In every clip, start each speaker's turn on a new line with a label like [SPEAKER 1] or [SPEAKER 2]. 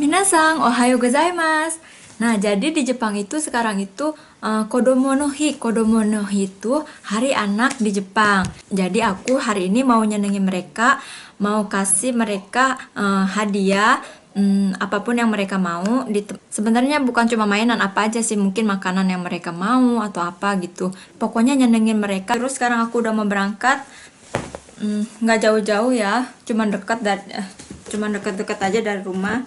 [SPEAKER 1] Minasang, ohayo gozaimasu. Nah, jadi di Jepang itu sekarang itu Kodomo no Hi. Kodomo no Hi itu hari anak di Jepang. Jadi aku hari ini mau nyenengin mereka, mau kasih mereka hadiah, apapun yang mereka mau. Sebenarnya bukan cuma mainan, apa aja sih, mungkin makanan yang mereka mau atau apa gitu. Pokoknya nyenengin mereka. Terus sekarang aku udah mau berangkat, nggak jauh-jauh ya, cuma dekat-dekat aja dari rumah.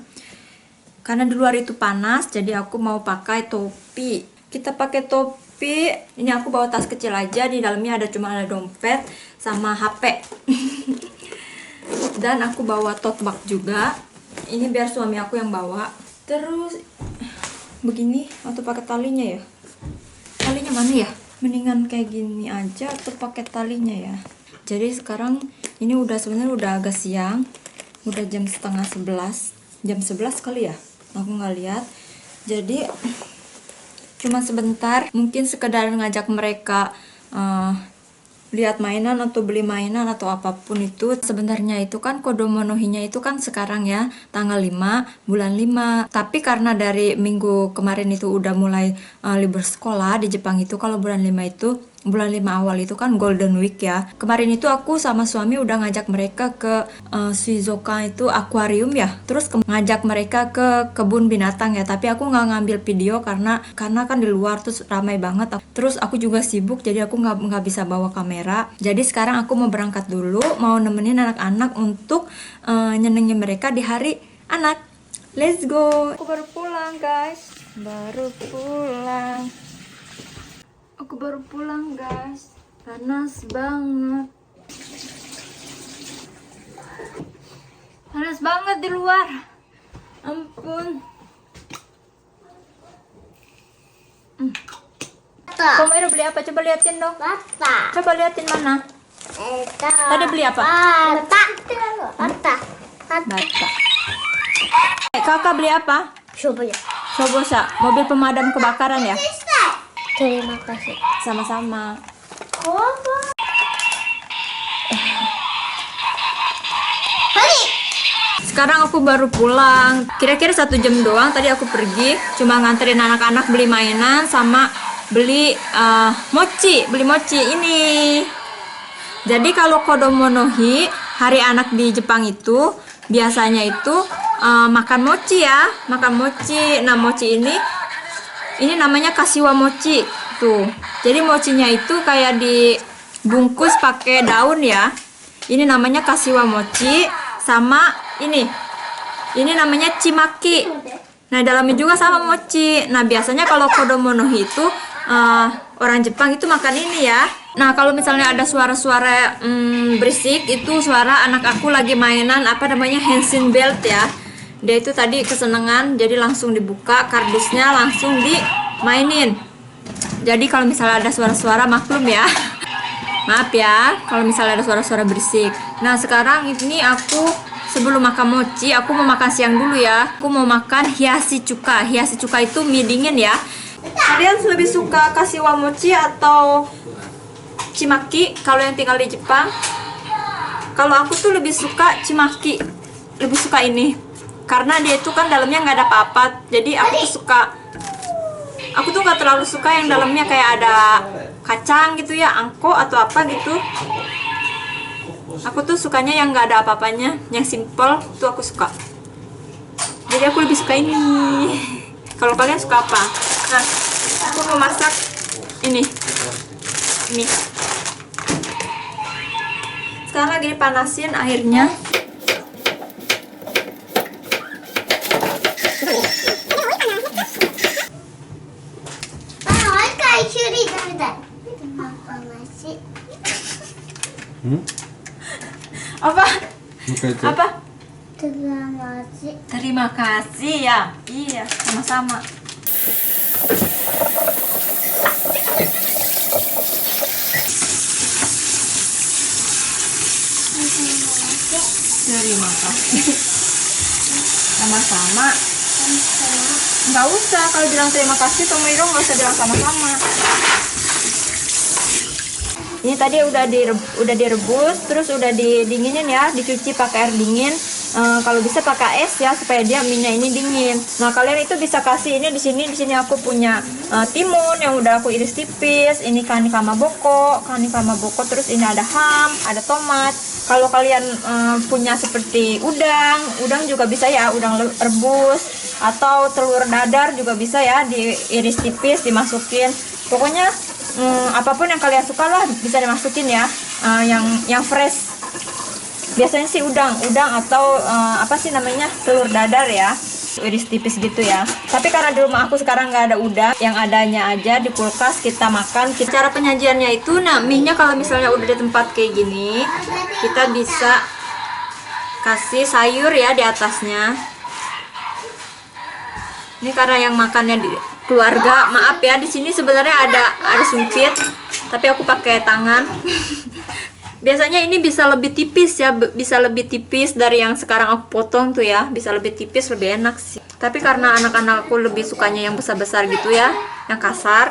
[SPEAKER 1] Karena di luar itu panas, jadi aku mau pakai topi. Kita pakai topi. Ini aku bawa tas kecil aja, di dalamnya cuma ada dompet sama HP. Dan aku bawa tote bag juga. Ini biar suami aku yang bawa. Terus begini atau pakai talinya ya? Talinya mana ya? Mendingan kayak gini aja atau pakai talinya ya? Jadi sekarang ini sebenarnya udah agak siang. Udah jam setengah 11. Jam 11 kali ya? Aku nggak lihat. Jadi cuma sebentar, mungkin sekedar ngajak mereka lihat mainan atau beli mainan atau apapun itu. Sebenarnya itu kan Kodomo no Hi-nya itu kan sekarang ya tanggal 5 bulan 5. Tapi karena dari minggu kemarin itu udah mulai libur sekolah di Jepang itu, kalau bulan 5 itu bulan 5 awal itu kan Golden Week ya. Kemarin itu aku sama suami udah ngajak mereka ke Shizuoka itu akuarium ya. Terus ngajak mereka ke kebun binatang ya. Tapi aku nggak ngambil video karena kan di luar terus ramai banget. Terus aku juga sibuk, jadi aku nggak bisa bawa kamera. Jadi sekarang aku mau berangkat dulu, mau nemenin anak-anak untuk nyenengin mereka di hari anak. Let's go. Aku baru pulang guys. Aku baru pulang guys, panas banget di luar, ampun. Kamu udah beli apa? Coba liatin dong. Coba liatin mana? Tadi beli apa? Bata. Kakak beli apa? Shobosa, mobil pemadam kebakaran ya?
[SPEAKER 2] Terima kasih.
[SPEAKER 1] Sama-sama. Sekarang aku baru pulang. Kira-kira 1 jam doang. Tadi aku pergi, cuma nganterin anak-anak beli mainan sama beli mochi. Beli mochi ini. Jadi kalau Kodomo no Hi, hari anak di Jepang itu biasanya itu makan mochi ya, makan mochi. Nah, mochi ini namanya kashiwa mochi tuh. Jadi mochinya itu kayak dibungkus pakai daun ya. Ini namanya kashiwa mochi. Sama ini namanya chimaki. Nah, dalamnya juga sama mochi. Nah, biasanya kalau Kodomo no Hi itu orang Jepang itu makan ini ya. Nah, kalau misalnya ada suara-suara berisik, itu suara anak aku lagi mainan apa namanya Henshin Belt ya. Dia itu tadi kesenangan, jadi langsung dibuka kardusnya, langsung dimainin. Jadi kalau misalnya ada suara-suara, maklum ya. Maaf ya kalau misalnya ada suara-suara berisik. Nah, sekarang ini aku sebelum makan mochi, aku mau makan siang dulu ya. Aku mau makan hiyashi chuka. Hiyashi chuka itu mie dingin ya. Kalian lebih suka kashiwa mochi atau chimaki kalau yang tinggal di Jepang? Kalau aku tuh lebih suka chimaki. Lebih suka ini. Karena dia itu kan dalamnya nggak ada apa-apa, jadi aku tuh nggak terlalu suka yang dalamnya kayak ada kacang gitu ya, angko atau apa gitu. Aku tuh sukanya yang nggak ada apa-apanya, yang simple tuh aku suka. Jadi aku lebih suka ini. Kalau kalian suka apa? Nah, aku mau masak ini. Sekarang lagi dipanasin airnya. Apa? Apa? Terima kasih ya. Iya, sama-sama. Terima kasih. Sama-sama. Nggak usah, kalau bilang terima kasih Tomohiro nggak usah bilang sama-sama. Ini tadi udah direbus, terus udah didinginin ya, dicuci pakai air dingin. Kalau bisa pakai es ya supaya dia mie-nya ini dingin. Nah kalian itu bisa kasih ini di sini aku punya timun yang udah aku iris tipis. Ini kani kamaboko, terus ini ada ham, ada tomat. Kalau kalian punya seperti udang juga bisa ya, udang rebus atau telur dadar juga bisa ya, diiris tipis dimasukin. Pokoknya apapun yang kalian suka lah bisa dimasukin ya, yang fresh. Biasanya sih udang atau apa sih namanya, telur dadar ya, iris tipis gitu ya. Tapi karena di rumah aku sekarang nggak ada udang, yang adanya aja di kulkas kita makan. Cara penyajiannya itu, nah mie-nya kalau misalnya udah di tempat kayak gini, kita bisa kasih sayur ya di atasnya. Ini karena yang makannya di keluarga, maaf ya, di sini sebenarnya ada sumpit, tapi aku pakai tangan. Biasanya ini bisa lebih tipis ya, bisa lebih tipis dari yang sekarang aku potong tuh ya, bisa lebih tipis, lebih enak sih. Tapi karena anak-anak aku lebih sukanya yang besar-besar gitu ya, yang kasar,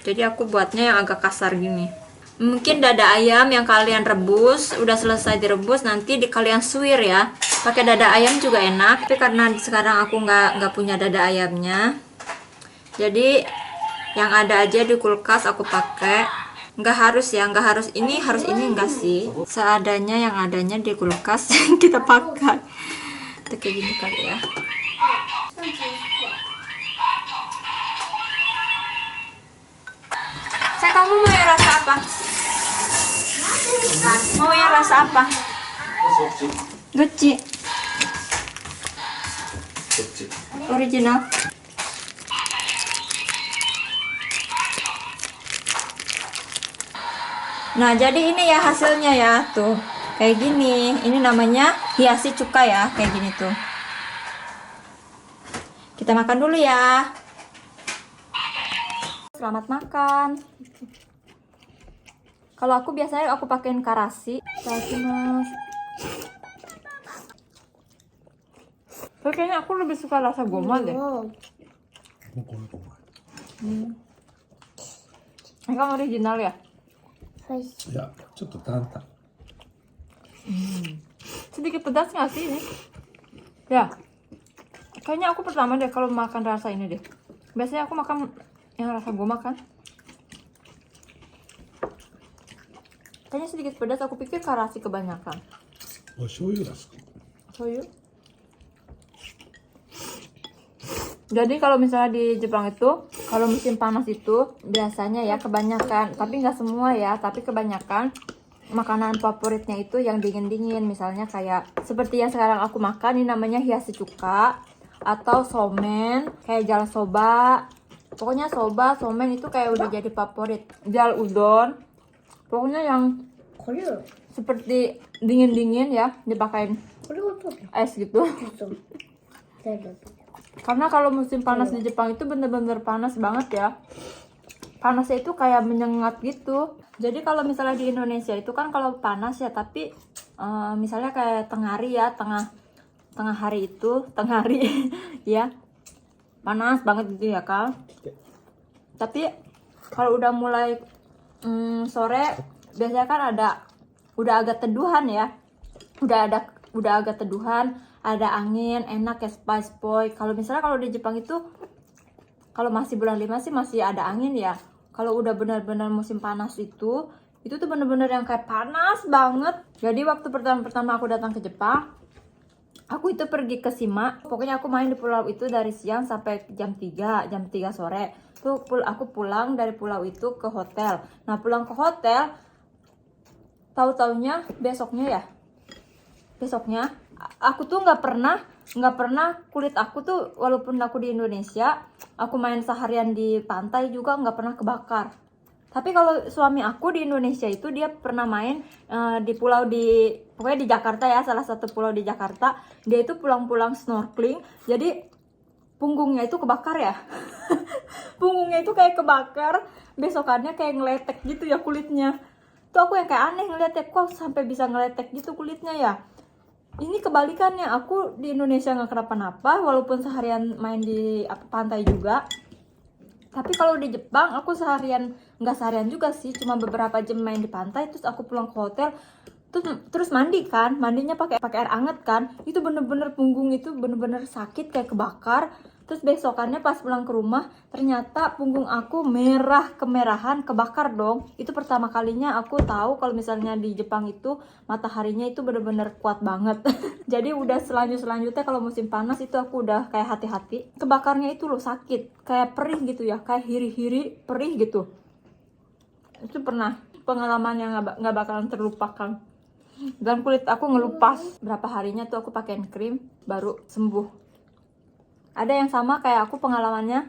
[SPEAKER 1] jadi aku buatnya yang agak kasar gini. Mungkin dada ayam yang kalian rebus, udah selesai direbus, nanti kalian suwir ya. Pakai dada ayam juga enak, tapi karena sekarang aku nggak punya dada ayamnya, jadi yang ada aja di kulkas aku pakai. Nggak harus ya, nggak harus ini enggak sih, seadanya yang adanya di kulkas kita pakai. Itu kayak gini kali ya. Kamu mau yang rasa apa? Mau yang rasa apa? Gucci original. Nah jadi ini ya hasilnya ya, tuh kayak gini. Ini namanya hiasi cuka ya, kayak gini tuh. Kita makan dulu ya. Selamat makan. Kalau aku biasanya aku pakein karasi. Mas. Tapi kayaknya aku lebih suka rasa goma deh. Ini kan original ya?
[SPEAKER 3] Ya, ちょっと淡々。
[SPEAKER 1] Sedikit pedas nggak sih ini? Ya, kayaknya aku pertama deh kalau makan rasa ini deh. Biasanya aku makan yang rasa goma kan. Kayaknya sedikit pedas, aku pikir karasi kebanyakan.
[SPEAKER 3] お醤油が好き。
[SPEAKER 1] Soyu. Jadi kalau misalnya di Jepang itu, kalau musim panas itu biasanya ya kebanyakan, tapi nggak semua ya, tapi kebanyakan makanan favoritnya itu yang dingin-dingin. Misalnya kayak seperti yang sekarang aku makan, ini namanya hiyashi chuka atau somen, kayak jal soba. Pokoknya soba, somen itu kayak udah jadi favorit. Jal udon, pokoknya yang seperti dingin-dingin ya, dipakein es gitu. Karena kalau musim panas di Jepang itu bener-bener panas banget ya. Panasnya itu kayak menyengat gitu. Jadi kalau misalnya di Indonesia itu kan kalau panas ya, tapi misalnya kayak tengah hari ya, tengah hari itu, tengah hari ya, panas banget gitu ya kan. Tapi kalau udah mulai sore, biasanya kan udah agak teduhan ya. Udah agak teduhan, ada angin, enak ya, spice boy. Kalau misalnya kalau di Jepang itu, kalau masih bulan 5 sih masih ada angin ya. Kalau udah benar-benar musim panas itu tuh bener-bener yang kayak panas banget. Jadi waktu pertama aku datang ke Jepang, aku itu pergi ke Shima. Pokoknya aku main di pulau itu dari siang sampai jam 3 sore. Tuh aku pulang dari pulau itu ke hotel. Nah pulang ke hotel, tahu-taunya besoknya aku tuh nggak pernah kulit aku tuh, walaupun aku di Indonesia, aku main seharian di pantai juga nggak pernah kebakar. Tapi kalau suami aku di Indonesia itu dia pernah main di pulau pokoknya di Jakarta ya, salah satu pulau di Jakarta. Dia itu pulang-pulang snorkeling, jadi punggungnya itu kebakar ya. Punggungnya itu kayak kebakar, besokannya kayak ngeletek gitu ya kulitnya. Tuh aku yang kayak aneh ngeliatnya, kok sampai bisa ngeletek gitu kulitnya ya. Ini kebalikannya, aku di Indonesia nggak kenapa-napa, walaupun seharian main di pantai juga. Tapi kalau di Jepang, aku nggak seharian juga sih, cuma beberapa jam main di pantai, terus aku pulang ke hotel, Terus mandi kan, mandinya pakai air anget kan, itu bener-bener punggung itu bener-bener sakit kayak kebakar. Terus besokannya pas pulang ke rumah ternyata punggung aku merah, kemerahan, kebakar dong. Itu pertama kalinya aku tahu kalau misalnya di Jepang itu mataharinya itu bener-bener kuat banget. Jadi udah selanjutnya kalau musim panas itu aku udah kayak hati-hati. Kebakarnya itu loh sakit, kayak perih gitu ya, kayak hiri-hiri perih gitu. Itu pernah pengalaman yang nggak bakalan terlupakan. Dan kulit aku ngelupas. Berapa harinya tuh aku pakein krim baru sembuh. Ada yang sama kayak aku pengalamannya.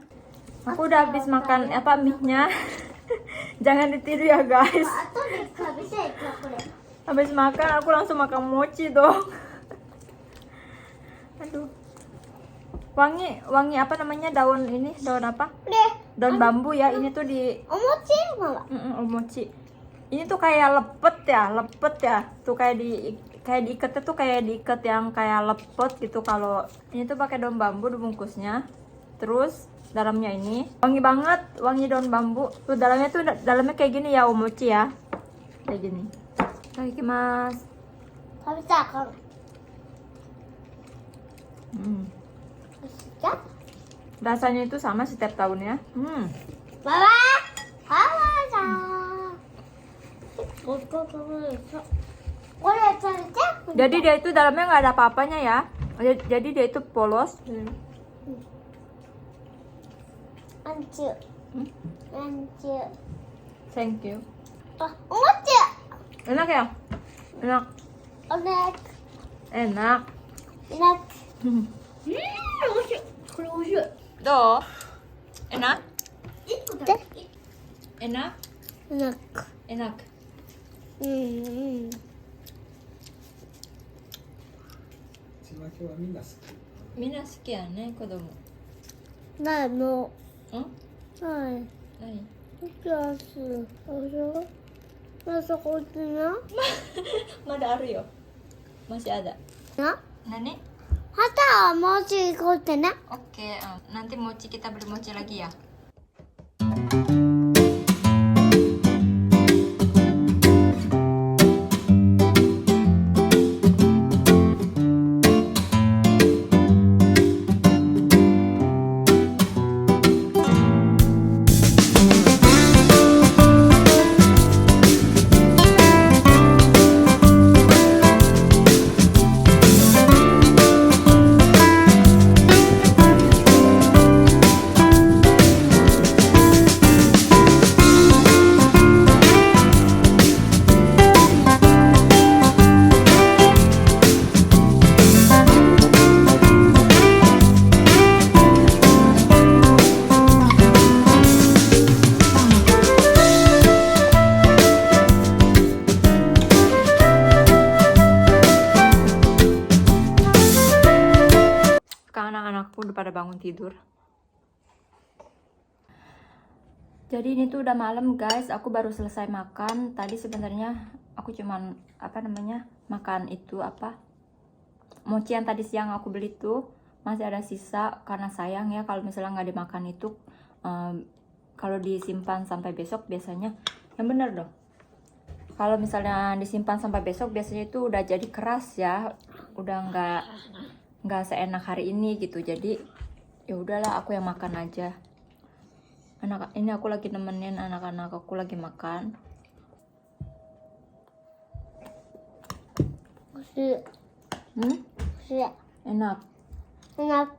[SPEAKER 1] Aku udah habis makan mie-nya. Jangan ditiru ya guys. Habis makan aku langsung makan mochi dong. Aduh. Wangi apa namanya, daun ini, daun apa? Daun bambu ya. Ini tuh di
[SPEAKER 2] Omochi malah.
[SPEAKER 1] Omochi. Ini tuh kayak lepet ya. Tuh kayak diikatnya tuh kayak diikat yang kayak lepet gitu. Kalau ini tuh pakai daun bambu dibungkusnya. Terus dalamnya ini wangi banget, wangi daun bambu. Tuh dalamnya kayak gini ya, omochi ya. Kayak gini. Itadakimasu.
[SPEAKER 2] Habis ya?
[SPEAKER 1] Rasanya itu sama setiap tahun ya.
[SPEAKER 2] Baba. Halo.
[SPEAKER 1] Jadi dia itu dalamnya nggak ada apa-apanya ya. Jadi dia itu polos.
[SPEAKER 2] Ancu.
[SPEAKER 1] Thank you.
[SPEAKER 2] Omochi.
[SPEAKER 1] Enak ya? Enak.
[SPEAKER 2] Enak.
[SPEAKER 1] Enak.
[SPEAKER 2] Enak.
[SPEAKER 1] Tuh. Enak? Enak?
[SPEAKER 2] Enak.
[SPEAKER 1] Enak.
[SPEAKER 2] Hmm.
[SPEAKER 3] ちまきはみんな好き。
[SPEAKER 1] みんな好きやね、子供。
[SPEAKER 2] ないも
[SPEAKER 1] ん？
[SPEAKER 2] う。ない。
[SPEAKER 1] 何？
[SPEAKER 2] クラス。Masa kucingnya?
[SPEAKER 1] Ada aru yo. Masih ada.
[SPEAKER 2] Ya?
[SPEAKER 1] Nani?
[SPEAKER 2] Hata mochi ikutin ya?
[SPEAKER 1] Oke, nanti mochi kita beli mochi lagi ya. Anak-anakku udah pada bangun tidur. Jadi ini tuh udah malam guys, aku baru selesai makan. Tadi sebenarnya aku cuman makan itu mochi yang tadi siang aku beli tuh masih ada sisa, karena sayang ya kalau misalnya nggak dimakan itu. Kalau disimpan sampai besok biasanya yang bener dong. Kalau misalnya disimpan sampai besok biasanya itu udah jadi keras ya, udah nggak seenak hari ini gitu. Jadi ya udahlah, aku yang makan aja. Ini aku lagi nemenin anak-anak aku lagi makan. Enak.
[SPEAKER 2] Enak.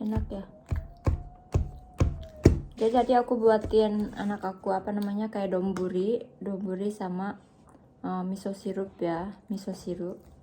[SPEAKER 1] Enak ya. Jadi tadi aku buatin anak aku kayak donburi sama miso sirup ya, miso sirup.